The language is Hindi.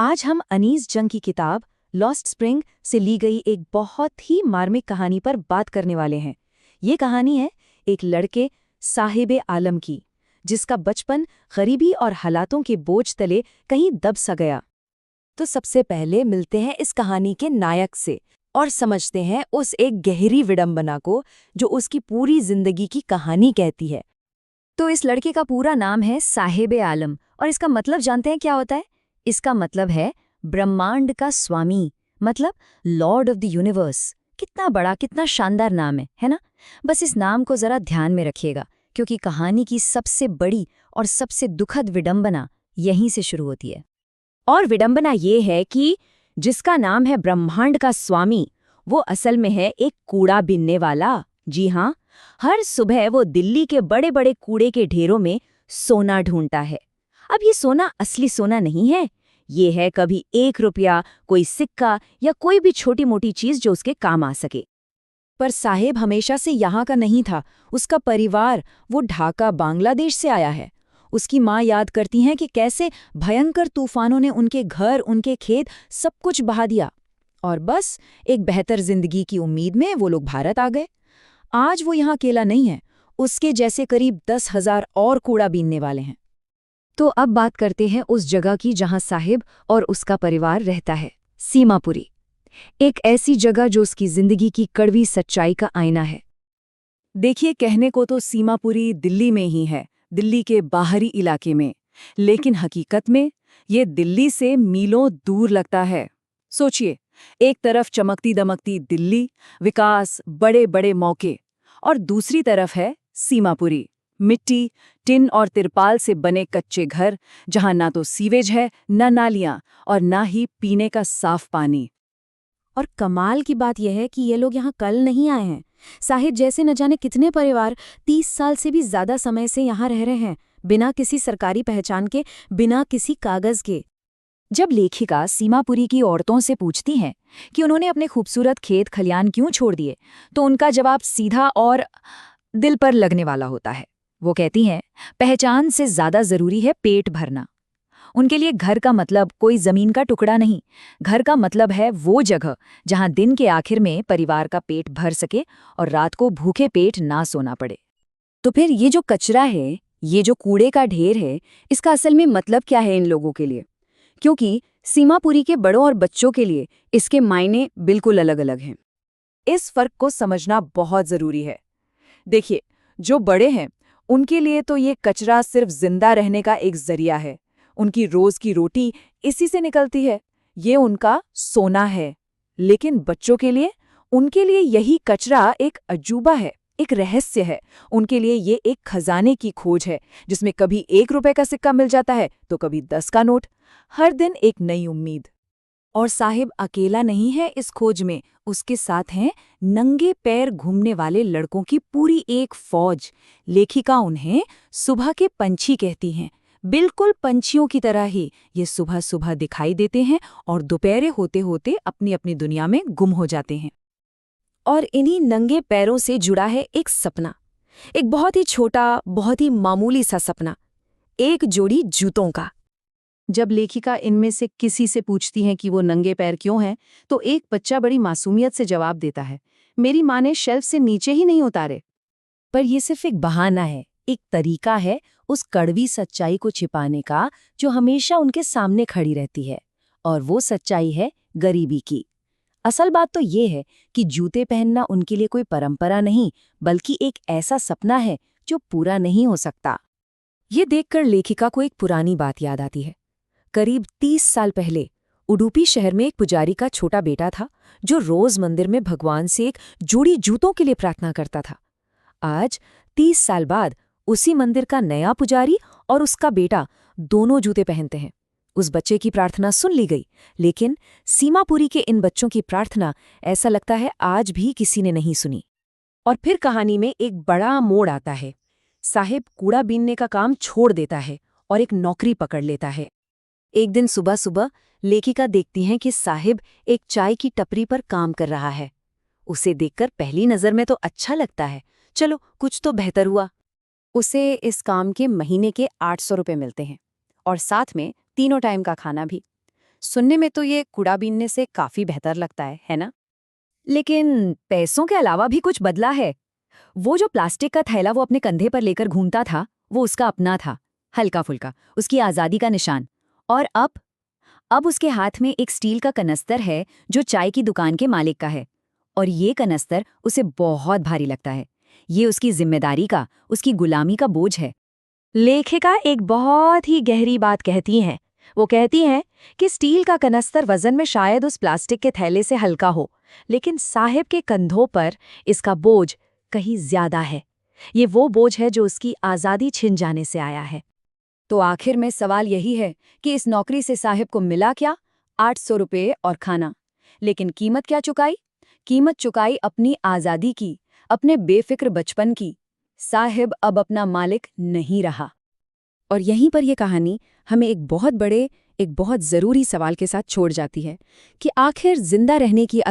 आज हम अनीस जंग की किताब लॉस्ट स्प्रिंग से ली गई एक बहुत ही मार्मिक कहानी पर बात करने वाले हैं। ये कहानी है एक लड़के साहिब आलम की, जिसका बचपन गरीबी और हालातों के बोझ तले कहीं दब सा गया। तो सबसे पहले मिलते हैं इस कहानी के नायक से और समझते हैं उस एक गहरी विडंबना को जो उसकी पूरी जिंदगी की कहानी कहती है। तो इस लड़के का पूरा नाम है साहिब आलम, और इसका मतलब जानते हैं क्या होता है? इसका मतलब है ब्रह्मांड का स्वामी, मतलब लॉर्ड ऑफ द यूनिवर्स। कितना बड़ा, कितना शानदार नाम है ना? बस इस नाम को जरा ध्यान में रखिएगा, क्योंकि कहानी की सबसे बड़ी और सबसे दुखद विडंबना यहीं से शुरू होती है। और विडंबना ये है कि जिसका नाम है ब्रह्मांड का स्वामी, वो असल में है एक कूड़ा बीनने वाला। जी हाँ, हर सुबह वो दिल्ली के बड़े बड़े कूड़े के ढेरों में सोना ढूंढता है। अब ये सोना असली सोना नहीं है, ये है कभी 1 रुपया, कोई सिक्का या कोई भी छोटी मोटी चीज जो उसके काम आ सके। पर साहेब हमेशा से यहाँ का नहीं था। उसका परिवार वो ढाका, बांग्लादेश से आया है। उसकी माँ याद करती हैं कि कैसे भयंकर तूफानों ने उनके घर, उनके खेत, सब कुछ बहा दिया, और बस एक बेहतर जिंदगी की उम्मीद में वो लोग भारत आ गए। आज वो यहाँ अकेला नहीं है, उसके जैसे करीब 10,000 और कूड़ा बीनने वाले हैं। तो अब बात करते हैं उस जगह की जहां साहिब और उसका परिवार रहता है, सीमापुरी। एक ऐसी जगह जो उसकी जिंदगी की कड़वी सच्चाई का आईना है। देखिए, कहने को तो सीमापुरी दिल्ली में ही है, दिल्ली के बाहरी इलाके में, लेकिन हकीकत में ये दिल्ली से मीलों दूर लगता है। सोचिए, एक तरफ चमकती दमकती दिल्ली, विकास, बड़े बड़े मौके, और दूसरी तरफ है सीमापुरी, मिट्टी, टिन और तिरपाल से बने कच्चे घर, जहां ना तो सीवेज है, न नालियां, और ना ही पीने का साफ पानी। और कमाल की बात यह है कि ये लोग यहाँ कल नहीं आए हैं। साहिब जैसे न जाने कितने परिवार 30 साल से भी ज्यादा समय से यहाँ रह रहे हैं, बिना किसी सरकारी पहचान के, बिना किसी कागज के। जब लेखिका सीमापुरी की औरतों से पूछती हैं कि उन्होंने अपने खूबसूरत खेत खलियान क्यों छोड़ दिए, तो उनका जवाब सीधा और दिल पर लगने वाला होता है। वो कहती हैं, पहचान से ज्यादा जरूरी है पेट भरना। उनके लिए घर का मतलब कोई जमीन का टुकड़ा नहीं, घर का मतलब है वो जगह जहां दिन के आखिर में परिवार का पेट भर सके और रात को भूखे पेट ना सोना पड़े। तो फिर ये जो कचरा है, ये जो कूड़े का ढेर है, इसका असल में मतलब क्या है इन लोगों के लिए? क्योंकि सीमापुरी के बड़ों और बच्चों के लिए इसके मायने बिल्कुल अलग अलग हैं। इस फर्क को समझना बहुत जरूरी है। देखिए, जो बड़े हैं उनके लिए तो ये कचरा सिर्फ जिंदा रहने का एक जरिया है। उनकी रोज की रोटी इसी से निकलती है, ये उनका सोना है। लेकिन बच्चों के लिए, उनके लिए यही कचरा एक अजूबा है, एक रहस्य है। उनके लिए ये एक खजाने की खोज है, जिसमें कभी 1 रुपए का सिक्का मिल जाता है तो कभी 10 का नोट। हर दिन एक नई उम्मीद। और साहिब अकेला नहीं है इस खोज में, उसके साथ हैं नंगे पैर घूमने वाले लड़कों की पूरी एक फौज। लेखिका उन्हें सुबह के पंछी कहती हैं। बिल्कुल पंछियों की तरह ही ये सुबह सुबह दिखाई देते हैं और दोपहर होते होते अपनी अपनी दुनिया में गुम हो जाते हैं। और इन्हीं नंगे पैरों से जुड़ा है एक सपना, एक बहुत ही छोटा, बहुत ही मामूली सा सपना, एक जोड़ी जूतों का। जब लेखिका इनमें से किसी से पूछती हैं कि वो नंगे पैर क्यों हैं, तो एक बच्चा बड़ी मासूमियत से जवाब देता है, मेरी माँ ने शेल्फ से नीचे ही नहीं उतारे। पर ये सिर्फ एक बहाना है, एक तरीका है उस कड़वी सच्चाई को छिपाने का जो हमेशा उनके सामने खड़ी रहती है। और वो सच्चाई है गरीबी की। असल बात तो ये है कि जूते पहनना उनके लिए कोई परंपरा नहीं, बल्कि एक ऐसा सपना है जो पूरा नहीं हो सकता। ये देखकर लेखिका को एक पुरानी बात याद आती है। करीब 30 साल पहले उडुपी शहर में एक पुजारी का छोटा बेटा था, जो रोज मंदिर में भगवान से एक जोड़ी जूतों के लिए प्रार्थना करता था। आज 30 साल बाद उसी मंदिर का नया पुजारी और उसका बेटा दोनों जूते पहनते हैं। उस बच्चे की प्रार्थना सुन ली गई, लेकिन सीमापुरी के इन बच्चों की प्रार्थना ऐसा लगता है आज भी किसी ने नहीं सुनी। और फिर कहानी में एक बड़ा मोड़ आता है। साहिब कूड़ा बीनने का काम छोड़ देता है और एक नौकरी पकड़ लेता है। एक दिन सुबह सुबह लेखिका देखती हैं कि साहिब एक चाय की टपरी पर काम कर रहा है। उसे देखकर पहली नज़र में तो अच्छा लगता है, चलो कुछ तो बेहतर हुआ। उसे इस काम के महीने के 800 रुपये मिलते हैं और साथ में तीनों टाइम का खाना भी। सुनने में तो ये कूड़ा बीनने से काफी बेहतर लगता है ना? लेकिन पैसों के अलावा भी कुछ बदला है। वो जो प्लास्टिक का थैला वो अपने कंधे पर लेकर घूमता था, वो उसका अपना था, हल्का फुल्का, उसकी आजादी का निशान। और अब उसके हाथ में एक स्टील का कनस्तर है जो चाय की दुकान के मालिक का है। और ये कनस्तर उसे बहुत भारी लगता है। ये उसकी जिम्मेदारी का, उसकी गुलामी का बोझ है। लेखिका एक बहुत ही गहरी बात कहती हैं। वो कहती हैं कि स्टील का कनस्तर वजन में शायद उस प्लास्टिक के थैले से हल्का हो, लेकिन साहिब के कंधों पर इसका बोझ कहीं ज्यादा है। ये वो बोझ है जो उसकी आज़ादी छिन जाने से आया है। तो आखिर में सवाल यही है कि इस नौकरी से साहिब को मिला क्या? 800 रुपये और खाना। लेकिन कीमत क्या चुकाई? कीमत चुकाई अपनी आज़ादी की, अपने बेफिक्र बचपन की। साहिब अब अपना मालिक नहीं रहा। और यहीं पर यह कहानी हमें एक बहुत ज़रूरी सवाल के साथ छोड़ जाती है कि आखिर जिंदा रहने की